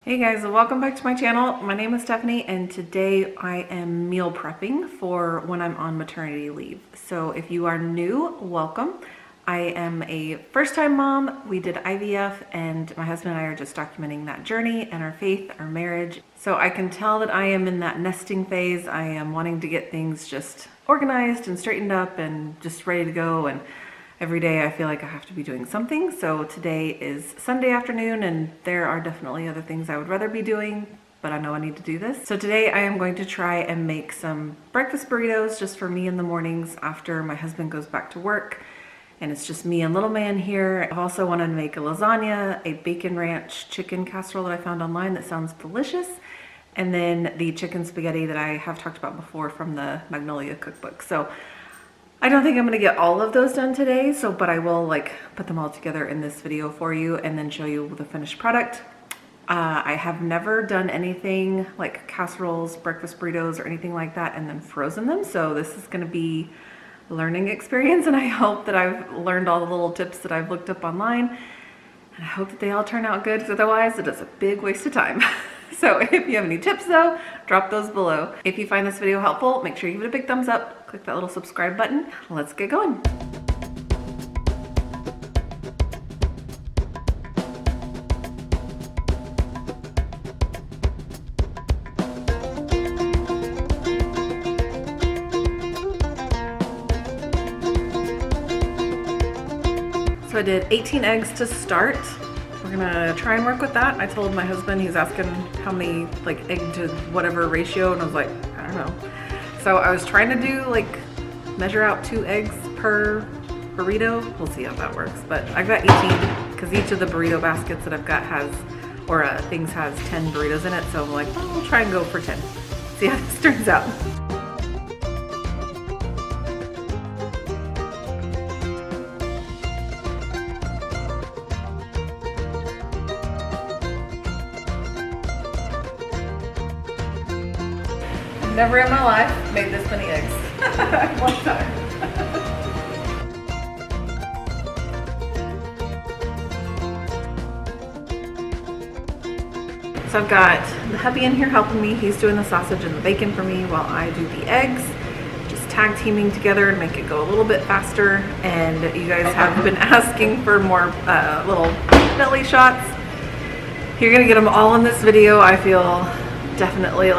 Hey guys, welcome back to my channel. My name is Stephanie and today I am meal prepping for when I'm on maternity leave. So if you are new, welcome. I am a first-time mom. We did IVF and my husband and I are just documenting that journey and our faith, our marriage. So I can tell that I am in that nesting phase. I am wanting to get things just organized and straightened up and just ready to go, and every day I feel like I have to be doing something. So today is Sunday afternoon and there are definitely other things I would rather be doing, but I know I need to do this. So today I am going to try and make some breakfast burritos just for me in the mornings after my husband goes back to work. And it's just me and little man here. I also want to make a lasagna, a bacon ranch chicken casserole that I found online that sounds delicious, and then the chicken spaghetti that I have talked about before from the Magnolia cookbook. So I don't think I'm gonna get all of those done today, but I will put them all together in this video for you and then show you the finished product. I have never done anything like casseroles, breakfast burritos, or anything like that and then frozen them. So this is gonna be a learning experience, and I hope that I've learned all the little tips that I've looked up online. And I hope that they all turn out good, because otherwise it is a big waste of time. So if you have any tips though, drop those below. If you find this video helpful, make sure you give it a big thumbs up, click that little subscribe button. Let's get going. So I did 18 eggs to start. We're gonna try and work with that. I told my husband, he's asking how many egg to whatever ratio, and I was like, I don't know. So I was trying to do measure out 2 eggs per burrito. We'll see how that works. But I've got 18 because each of the burrito baskets that I've got has, or things has 10 burritos in it. So I'm like, oh, we'll try and go for 10. See how this turns out. Never in my life made this many eggs at one time. So I've got the hubby in here helping me. He's doing the sausage and the bacon for me while I do the eggs. Just tag teaming together and make it go a little bit faster. And you guys have been asking for more little belly shots. You're gonna get them all in this video. I feel definitely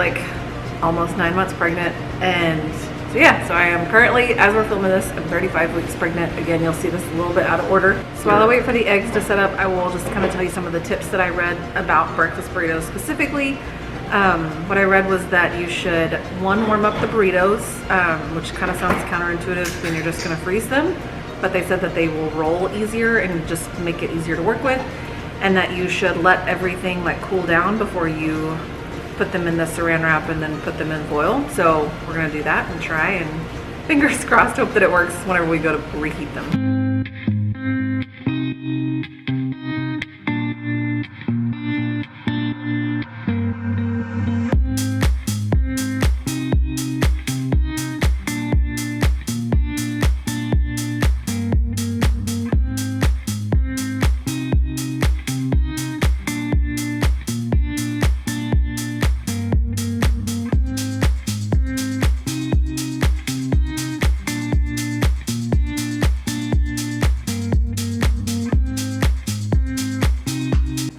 almost 9 months pregnant, and so yeah, so I am currently, as we're filming this, I'm 35 weeks pregnant. Again, you'll see this a little bit out of order. So while I wait for the eggs to set up, I will just kind of tell you some of the tips that I read about breakfast burritos specifically. What I read was that you should, one, warm up the burritos, which kind of sounds counterintuitive when you're just going to freeze them, but they said that they will roll easier and just make it easier to work with, and that you should let everything cool down before you put them in the saran wrap and then put them in foil. So we're gonna do that and try, and fingers crossed, hope that it works whenever we go to reheat them.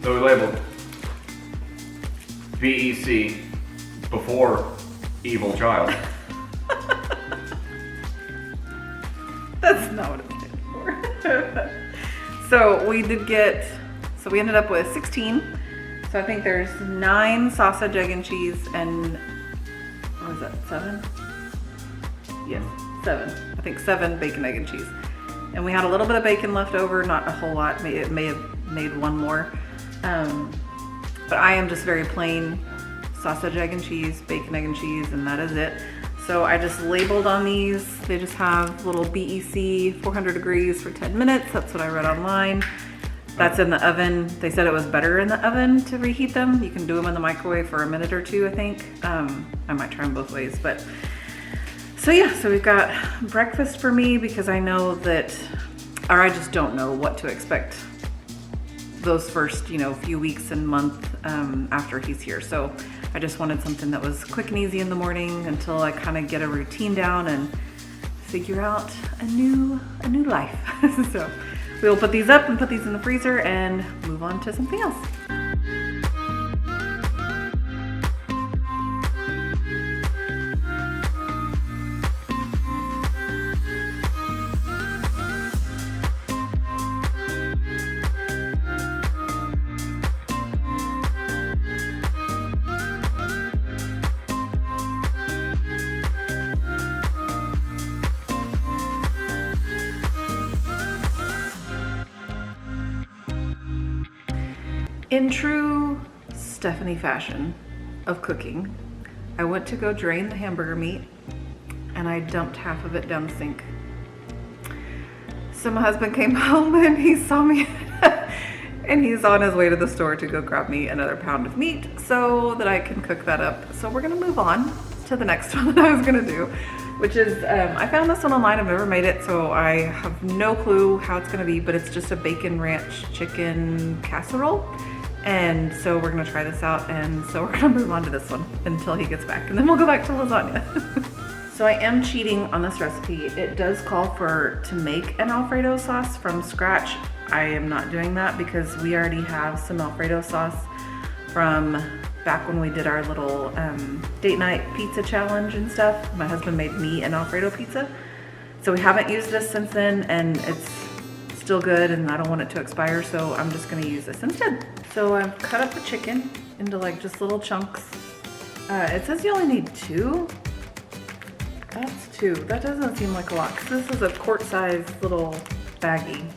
So we labeled BEC before evil child. That's not what it stands for. So we ended up with 16. So I think there's 9 sausage, egg, and cheese, and what is that, 7? Yes, 7. I think 7 bacon, egg, and cheese. And we had a little bit of bacon left over, not a whole lot. It may have made one more. But I am just very plain sausage, egg, and cheese, bacon, egg, and cheese, and that is it. So I just labeled on these. They just have little BEC 400 degrees for 10 minutes. That's what I read online. That's in the oven. They said it was better in the oven to reheat them. You can do them in the microwave for a minute or 2, I think. I might try them both ways, but so yeah, so we've got breakfast for me because I know that, or I just don't know what to expect those first, few weeks and month after he's here. So I just wanted something that was quick and easy in the morning until I kind of get a routine down and figure out a new life. So we will put these up and put these in the freezer and move on to something else. In true Stephanie fashion of cooking, I went to go drain the hamburger meat and I dumped half of it down the sink. So my husband came home and he saw me and he's on his way to the store to go grab me another pound of meat so that I can cook that up. So we're gonna move on to the next one that I was gonna do, which is, I found this one online, I've never made it, so I have no clue how it's gonna be, but it's just a bacon ranch chicken casserole. And so we're gonna try this out, and so we're gonna move on to this one until he gets back, and then we'll go back to lasagna. So I am cheating on this recipe. It does call to make an Alfredo sauce from scratch. I am not doing that because we already have some Alfredo sauce from back when we did our little date night pizza challenge and stuff. My husband made me an Alfredo pizza. So we haven't used this since then, and it's still good and I don't want it to expire, so I'm just gonna use this instead. So I've cut up the chicken into like just little chunks. It says you only need 2. That's 2. That doesn't seem like a lot because this is a quart-sized little baggie.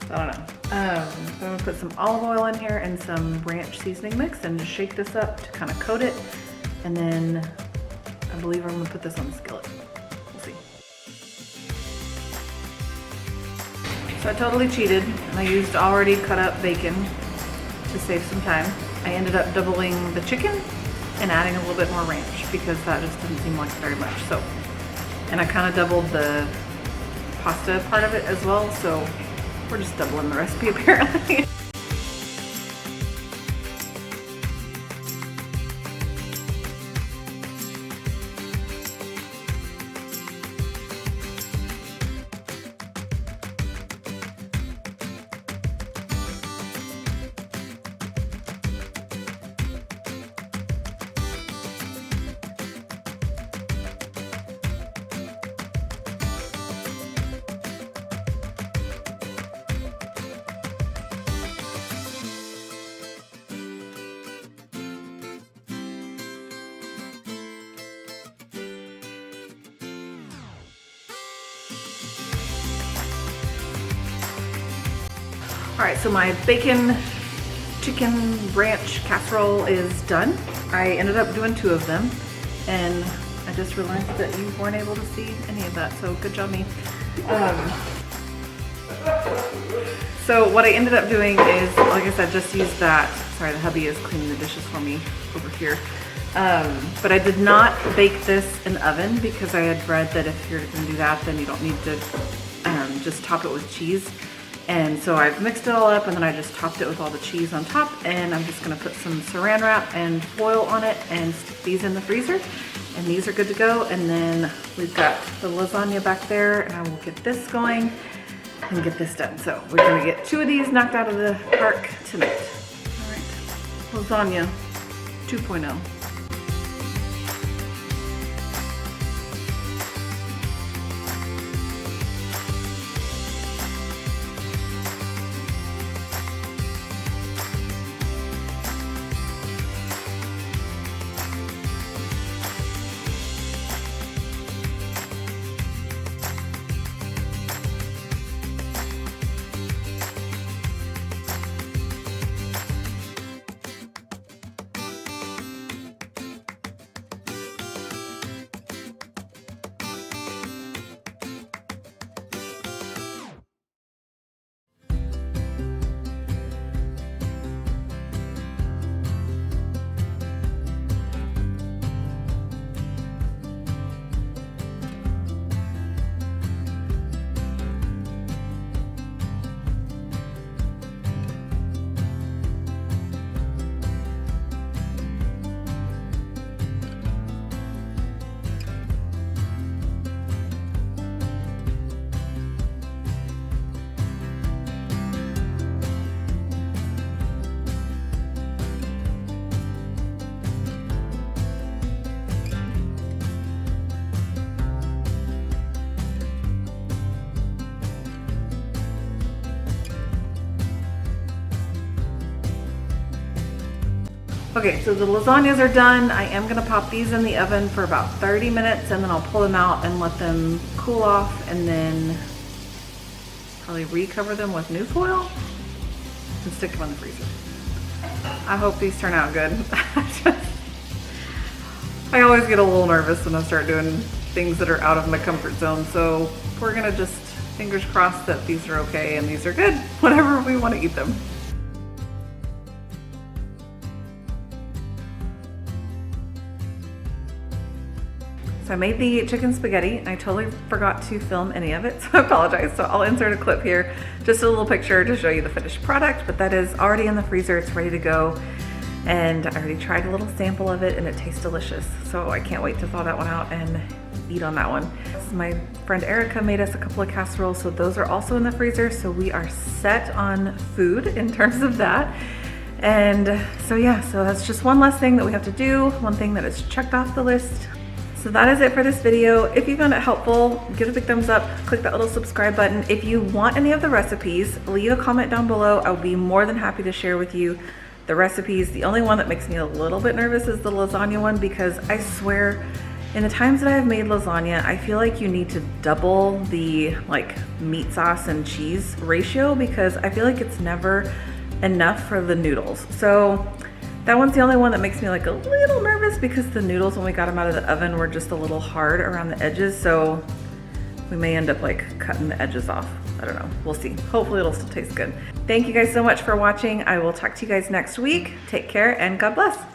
I don't know. So I'm gonna put some olive oil in here and some ranch seasoning mix and just shake this up to kind of coat it. And then I believe I'm gonna put this on the skillet. We'll see. So I totally cheated and I used already cut up bacon to save some time. I ended up doubling the chicken and adding a little bit more ranch because that just didn't seem like very much. So, and I kind of doubled the pasta part of it as well. So we're just doubling the recipe apparently. All right, so my bacon chicken ranch casserole is done. I ended up doing 2 of them, and I just realized that you weren't able to see any of that, so good job me. So what I ended up doing is, like I said, just use that. Sorry, the hubby is cleaning the dishes for me over here. But I did not bake this in the oven because I had read that if you're gonna do that, then you don't need to just top it with cheese. And so I've mixed it all up and then I just topped it with all the cheese on top, and I'm just gonna put some saran wrap and foil on it and stick these in the freezer. And these are good to go. And then we've got the lasagna back there, and I will get this going and get this done. So we're gonna get 2 of these knocked out of the park tonight. All right, lasagna 2.0. Okay, so the lasagnas are done. I am gonna pop these in the oven for about 30 minutes and then I'll pull them out and let them cool off and then probably recover them with new foil and stick them in the freezer. I hope these turn out good. I always get a little nervous when I start doing things that are out of my comfort zone. So we're gonna just fingers crossed that these are okay and these are good whenever we wanna eat them. So I made the chicken spaghetti. I totally forgot to film any of it, so I apologize. So I'll insert a clip here, just a little picture to show you the finished product, but that is already in the freezer, it's ready to go. And I already tried a little sample of it and it tastes delicious. So I can't wait to thaw that one out and eat on that one. My friend Erica made us a couple of casseroles, so those are also in the freezer. So we are set on food in terms of that. And so yeah, so that's just one less thing that we have to do, one thing that is checked off the list. So that is it for this video. If you found it helpful, give it a big thumbs up, click that little subscribe button. If you want any of the recipes, leave a comment down below. I'll be more than happy to share with you the recipes. The only one that makes me a little bit nervous is the lasagna one, because I swear in the times that I have made lasagna, I feel like you need to double the meat sauce and cheese ratio because I feel like it's never enough for the noodles. So that one's the only one that makes me a little nervous because the noodles, when we got them out of the oven, were just a little hard around the edges. So we may end up cutting the edges off. I don't know, we'll see. Hopefully it'll still taste good. Thank you guys so much for watching. I will talk to you guys next week. Take care and God bless.